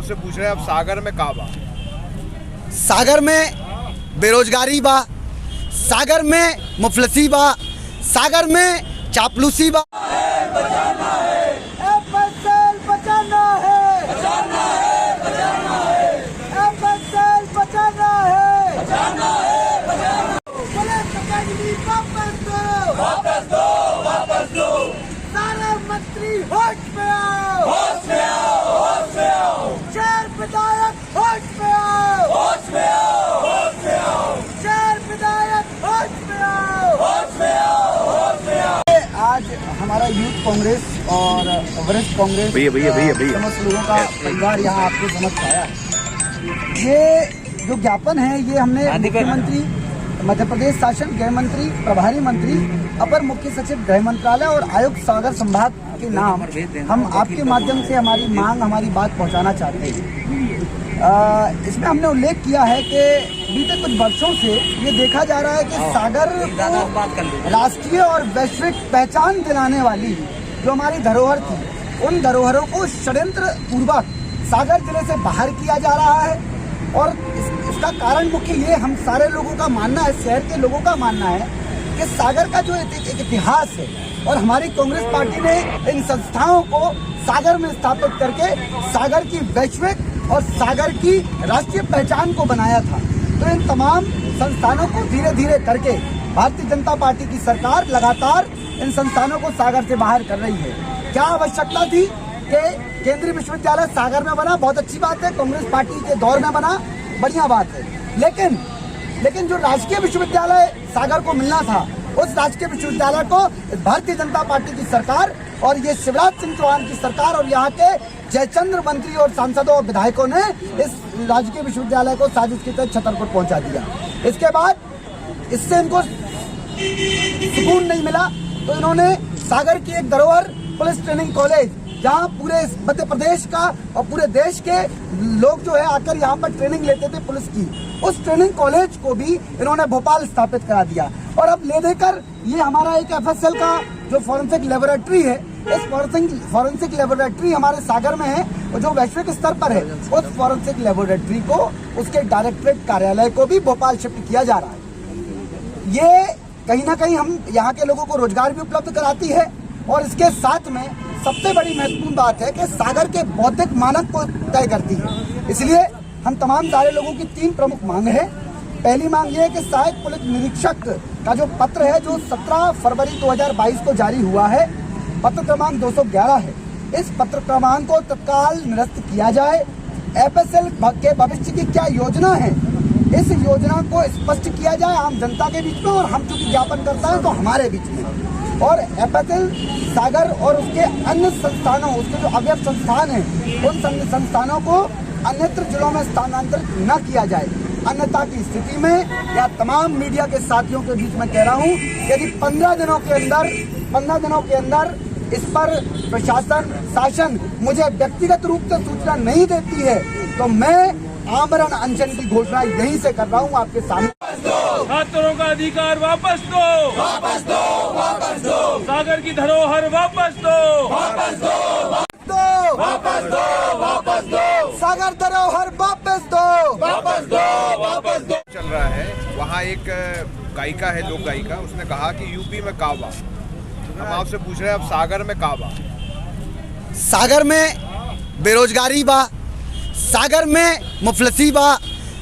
आपसे पूछ रहे हैं, अब सागर में का बा? सागर में बेरोजगारी बा, सागर में मुफलसी बा, सागर में चापलूसी बा। बचाना है, FSL बचाना है, बचाना है, बचाना है, FSL बचाना है, बचाना है, बचाना। पुलिस अकेडमी वापस दो, वापस दो, वापस दो। सारे मंत्री होश में आओ, होश में आओ, होश में आओ। शहर विधायक होश में आओ, होश में आओ, होश में आओ। शहर विधायक होश में आओ, होश में आओ, होश में आओ। आज हमारा यूथ कांग्रेस और वरिष्ठ कांग्रेस समस्त लोगों का परिवार यहाँ आपको समझ आया। ये जो ज्ञापन है ये हमने मुख्यमंत्री मध्य प्रदेश शासन, गृह मंत्री, प्रभारी मंत्री, अपर मुख्य सचिव गृह मंत्रालय और आयुक्त सागर संभाग के नाम हम आपके माध्यम से हमारी मांग, हमारी बात पहुँचाना चाहते हैं। इसमें हमने उल्लेख किया है कि बीते कुछ वर्षों से ये देखा जा रहा है कि सागर को राष्ट्रीय और वैश्विक पहचान दिलाने वाली जो हमारी धरोहर थी, उन धरोहरों को षड्यंत्र पूर्वक सागर जिले से बाहर किया जा रहा है। और इसका कारण मुख्य ये हम सारे लोगों का मानना है, शहर के लोगों का मानना है कि सागर का जो एक इतिहास है और हमारी कांग्रेस पार्टी ने इन संस्थाओं को सागर में स्थापित करके सागर की वैश्विक और सागर की राष्ट्रीय पहचान को बनाया था। तो इन तमाम संस्थानों को धीरे धीरे करके भारतीय जनता पार्टी की सरकार लगातार इन संस्थानों को सागर से बाहर कर रही है। क्या आवश्यकता थी कि केंद्रीय विश्वविद्यालय सागर में बना? बहुत अच्छी बात है, कांग्रेस पार्टी के दौर में बना, बढ़िया बात है। लेकिन जो राजकीय विश्वविद्यालय सागर को मिलना था, उस राजकीय विश्वविद्यालय को भारतीय जनता पार्टी की सरकार और ये शिवराज सिंह चौहान की सरकार और यहाँ के जयचंद्र मंत्री और सांसदों और विधायकों ने इस राजकीय विश्वविद्यालय को साजिश के तहत छतरपुर पहुंचा दिया। इसके बाद इससे इनको सुकून नहीं मिला तो इन्होंने सागर की एक धरोहर पुलिस ट्रेनिंग कॉलेज, जहाँ पूरे मध्य प्रदेश का और पूरे देश के लोग जो है आकर यहाँ पर ट्रेनिंग लेते थे पुलिस की, उस ट्रेनिंग कॉलेज को भी इन्होंने भोपाल स्थापित करा दिया। और अब ले देकर ये हमारा एक FSL का जो फॉरेंसिक लेबोरेटरी है, इस फॉरेंसिक लेबोरेटरी हमारे सागर में है और जो वैश्विक स्तर पर है, उस फॉरेंसिक लेबोरेटरी को, उसके डायरेक्टरेट कार्यालय को भी भोपाल शिफ्ट किया जा रहा है। ये कहीं ना कहीं हम यहाँ के लोगों को रोजगार भी उपलब्ध कराती है और इसके साथ में सबसे बड़ी महत्वपूर्ण बात है कि सागर के बौद्धिक मानक को तय करती है। इसलिए हम तमाम सारे लोगों की 3 प्रमुख मांग है। पहली मांग ये है कि सहायक पुलिस निरीक्षक का जो पत्र है, जो 17 फरवरी 2022 को जारी हुआ है, पत्र क्रमांक 211 है, इस पत्र क्रमांक को तत्काल निरस्त किया जाए। FSL के भविष्य की क्या योजना है, इस योजना को स्पष्ट किया जाए आम जनता के बीच में, और हम चूंकि ज्ञापन करता है तो हमारे बीच में। और FSL सागर और उसके अन्य संस्थानों, उसके जो अवयव संस्थान हैं, उन संस्थानों को अन्यत्र जिलों में स्थानांतरित न किया जाए। अन्यथा की स्थिति में या तमाम मीडिया के साथियों के बीच में कह रहा हूँ, यदि 15 दिनों के अंदर इस पर प्रशासन, शासन मुझे व्यक्तिगत रूप से सूचना नहीं देती है तो मैं आमरण अनशन की घोषणा यहीं से कर रहा हूँ आपके सामने। छात्रों का अधिकार वापस दो, वापस दो, वापस दो। सागर की धरोहर वापस दो, वापस दो, वापस दो, वापस दो, वापस दो। सागर धरोहर वापस दो, वापस दो, वापस दो। चल रहा है वहाँ एक गायिका है, लोक गायिका, उसने कहा कि यूपी में का बा। हम आपसे पूछ रहे हैं, अब सागर में का बा? सागर में बेरोजगारी बा, सागर में मुफलसी बा,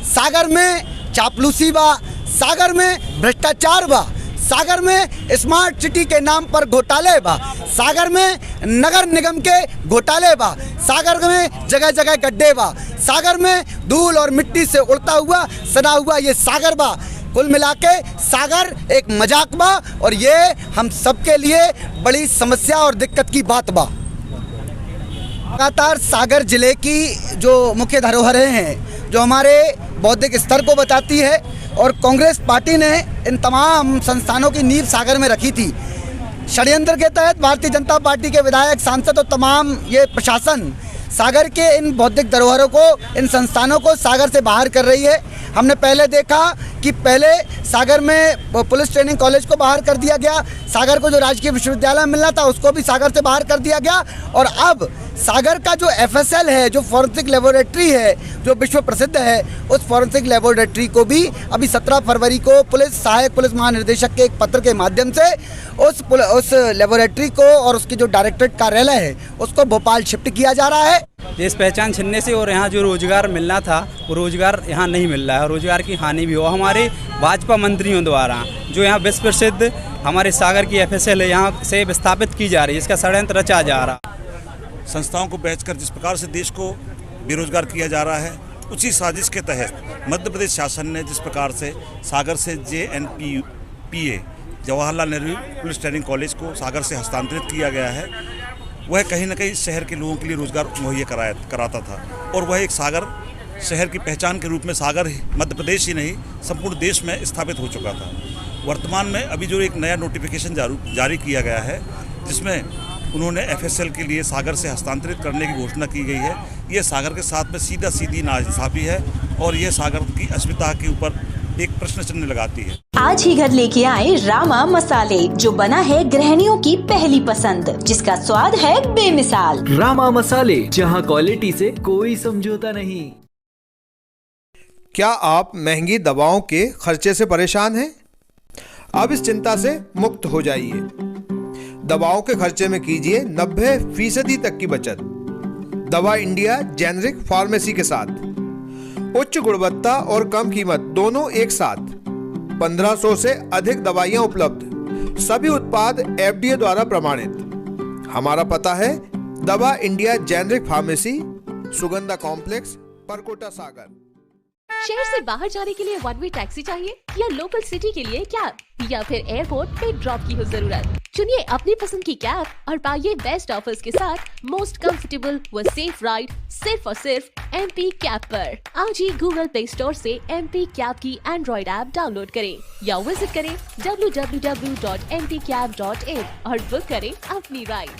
सागर में चापलूसी बा, सागर में भ्रष्टाचार बा, सागर में स्मार्ट सिटी के नाम पर घोटाले बा, सागर में नगर निगम के घोटाले बा, सागर में जगह जगह गड्ढे बा, सागर में धूल और मिट्टी से उड़ता हुआ सना हुआ ये सागर बा। कुल मिला के सागर एक मजाक बा और ये हम सबके लिए बड़ी समस्या और दिक्कत की बात बा। लगातार सागर जिले की जो मुख्य धरोहरें हैं, जो हमारे बौद्धिक स्तर को बताती है, और कांग्रेस पार्टी ने इन तमाम संस्थानों की नींव सागर में रखी थी। षड्यंत्र के तहत भारतीय जनता पार्टी के विधायक, सांसद और तमाम ये प्रशासन सागर के इन बौद्धिक धरोहरों को, इन संस्थानों को सागर से बाहर कर रही है। हमने पहले देखा कि पहले सागर में पुलिस ट्रेनिंग कॉलेज को बाहर कर दिया गया, सागर को जो राजकीय विश्वविद्यालय मिलना था उसको भी सागर से बाहर कर दिया गया, और अब सागर का जो FSL है, जो फॉरेंसिक लेबोरेटरी है, जो विश्व प्रसिद्ध है, उस फॉरेंसिक लेबोरेटरी को भी अभी 17 फरवरी को सहायक पुलिस महानिदेशक के एक पत्र के माध्यम से उस लेबोरेटरी को और उसकी जो डायरेक्टरेट कार्यालय है उसको भोपाल शिफ्ट किया जा रहा है। देश पहचान छिनने से और यहाँ जो रोजगार मिलना था वो रोजगार यहाँ नहीं मिल रहा है और रोजगार की हानि भी हो हमारे भाजपा मंत्रियों द्वारा। जो यहाँ विश्व प्रसिद्ध हमारे सागर की FSL है यहाँ से विस्थापित की जा रही है, इसका षड्यंत्र रचा जा रहा। संस्थाओं को बेचकर जिस प्रकार से देश को बेरोजगार किया जा रहा है, उसी साजिश के तहत मध्य प्रदेश शासन ने जिस प्रकार से सागर से JNPA Jawaharlal Nehru police training college को सागर से हस्तांतरित किया गया है, वह कहीं न कहीं शहर के लोगों के लिए रोजगार मुहैया कराता था और वह एक सागर शहर की पहचान के रूप में सागर मध्य प्रदेश ही नहीं संपूर्ण देश में स्थापित हो चुका था। वर्तमान में अभी जो एक नया नोटिफिकेशन जारी किया गया है जिसमें उन्होंने FSL के लिए सागर से हस्तांतरित करने की घोषणा की गई है, ये सागर के साथ में सीधी नाइंसाफी है और ये सागर की अस्मिता के ऊपर एक प्रश्न चिन्ह लगाती है। आज ही घर लेके आए रामा मसाले, जो बना है गृहिणियों की पहली पसंद, जिसका स्वाद है बेमिसाल। रामा मसाले, जहां क्वालिटी से कोई समझौता नहीं। क्या आप महंगी दवाओं के खर्चे से परेशान हैं? अब इस चिंता से मुक्त हो जाइए। दवाओं के खर्चे में कीजिए 90% तक की बचत। दवा इंडिया जेनेरिक फार्मेसी के साथ उच्च गुणवत्ता और कम कीमत दोनों एक साथ। 1500 से अधिक दवाइयां उपलब्ध, सभी उत्पाद FDA द्वारा प्रमाणित। हमारा पता है दवा India generic pharmacy, Sugandha complex, Parkota Sagar. शहर से बाहर जाने के लिए वन वे टैक्सी चाहिए या लोकल सिटी के लिए कैब या फिर एयरपोर्ट पे ड्रॉप की हो जरूरत? चुनिए अपनी पसंद की कैब और पाइए बेस्ट ऑफर्स के साथ मोस्ट कंफर्टेबल व सेफ राइड सिर्फ और सिर्फ MP कैब पर। आज ही गूगल प्ले स्टोर से MP कैब की एंड्रॉइड ऐप डाउनलोड करें या विजिट करें www.mpcab.in और बुक करें अपनी राइड।